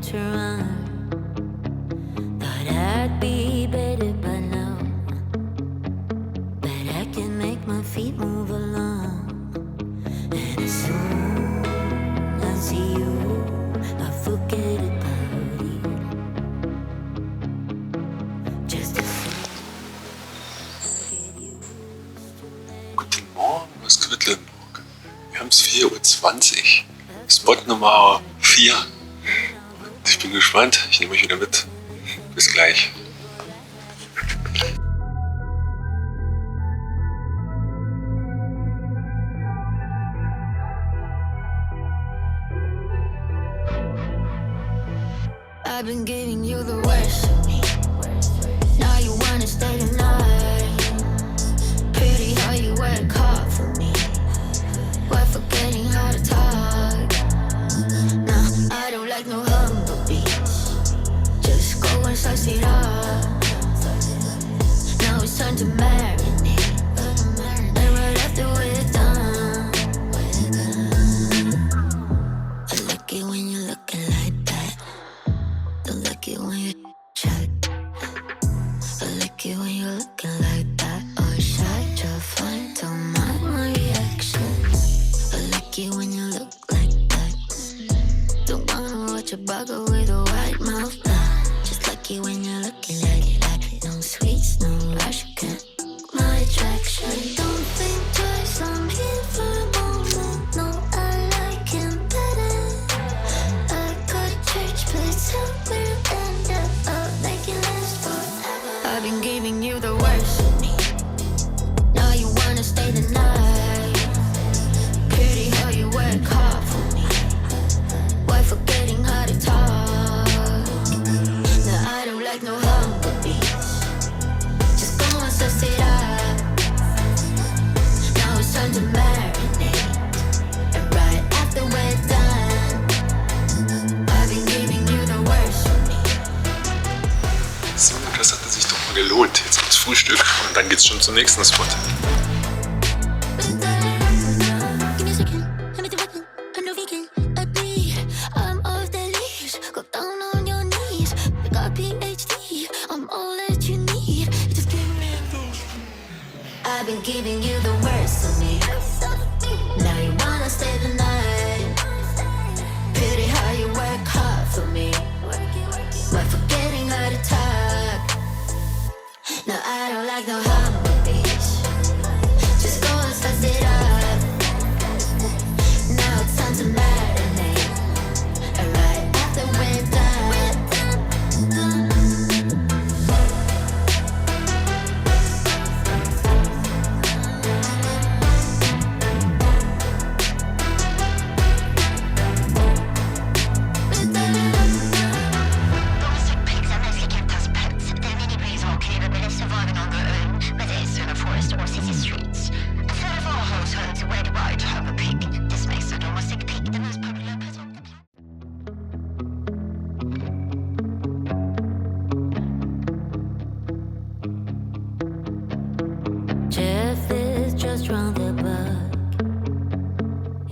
to run. Thought I'd be better by now, but I can make my feet move along. And as soon as I see you, I forget about it. Just as soon as I get used to it. Guten Morgen aus Quedlinburg. Wir haben es 4:20 Uhr. Spot Nummer 4. Und ich bin gespannt. Ich nehme euch wieder mit. Bis gleich. I've been giving you the worst of me. Now you wanna stay the night. Pretty how you work hard for me. We're forgetting how to talk. Nah, I don't like no humble beats. Just go and suss it up. Now it's time to marinate. And right after we're done, I like it when you're looking like that. Don't like it when you chat. I like it when you're looking like that. Or shy to find, don't mind my reactions. I like it when you look like that. Don't wanna watch a bugger with a white mouth. Just like it when you're looking like that. No sweets, no rush, can't my attraction. Don't think twice, I'm here for a moment. No, I like him better. I got a church place, help me end up. I'll make it last forever. I've been giving you the worst of me. Now you wanna stay the night. Pretty how you work hard for me. Why forgetting how to talk? Now I don't like no humble beats. Just go and suss it up. Now it's time to marinate. And right after we're done, I've been giving you the worst of me. So, das hat sich doch mal gelohnt. Jetzt gibt's Frühstück und dann geht's schon zum nächsten Spot. Give me a second, let me do it. I'm no vegan, I bleed. I'm off the leash. Go down on your knees. I got PhD. I'm all that you need. Just give me a dose. I've been giving you the worst of me. Now you wanna stay the night. Pretty how you work hard for me. Why forgetting how to talk? No, I don't like no humble beats. Just go and suss it up. Now it's time to marinate. And right after we're done, Domestic pigs are mostly kept as pets. They're mini breeds all capable of surviving on their own, whether it's in a forest or city streets. A third of all households worldwide have a pig. This makes the domestic pig the most popular pet on the planet. Jeff is just round the block.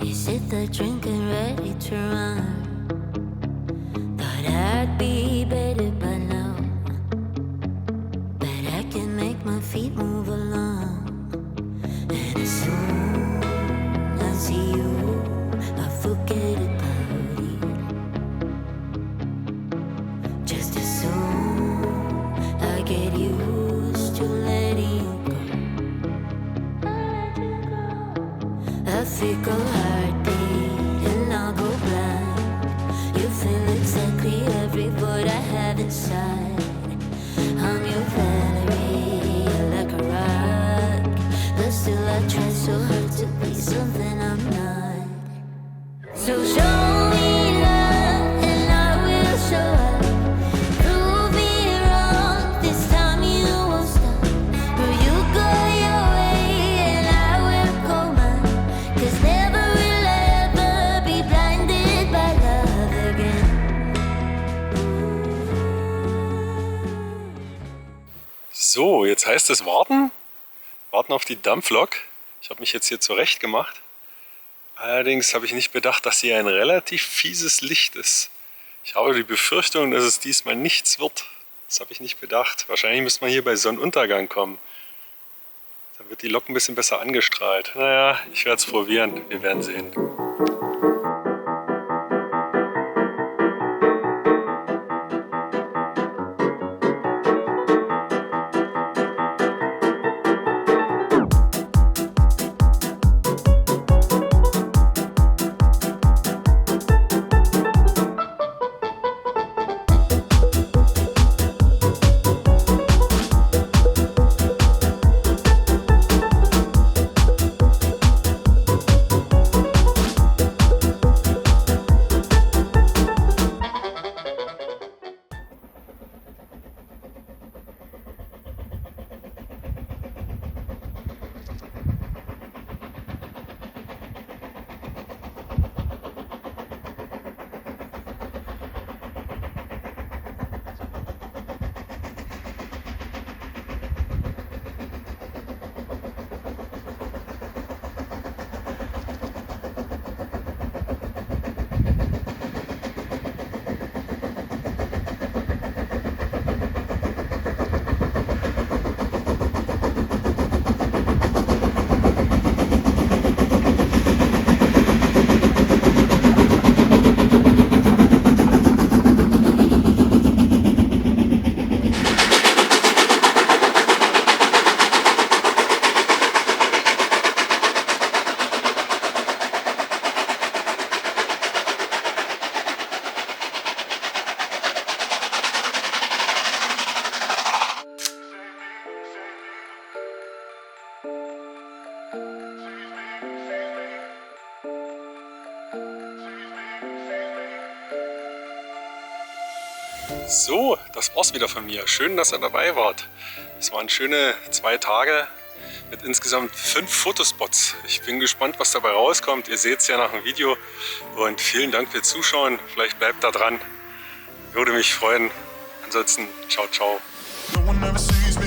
Is it the drink and ready to run? Thought I'd be better by now, but I can make my feet move along. And as soon as I see you, I forget about it. Just as soon I get used to letting you go. I feel a heartbeat and I'll go blind. You feel exactly every void I have inside. I'm your Valerie, like a rock, but still I try so hard to be something I'm not. So show me love and I will show up. Prove me wrong, this time you won't stop. Or you go your way and I will go mine. 'Cause never will I ever be blinded by love again. So, jetzt heißt es warten. Warten auf die Dampflok. Ich habe mich jetzt hier zurecht gemacht. Allerdings habe ich nicht bedacht, dass hier ein relativ fieses Licht ist. Ich habe die Befürchtung, dass es diesmal nichts wird. Das habe ich nicht bedacht. Wahrscheinlich müsste man hier bei Sonnenuntergang kommen. Dann wird die Lok ein bisschen besser angestrahlt. Naja, ich werde es probieren. Wir werden sehen. So, das war's wieder von mir. Schön, dass ihr dabei wart. Es waren schöne 2 Tage mit insgesamt 5 Fotospots. Ich bin gespannt, was dabei rauskommt. Ihr seht es ja nach dem Video. Und vielen Dank fürs Zuschauen. Vielleicht bleibt da dran. Würde mich freuen. Ansonsten, ciao, ciao. No one ever sees me.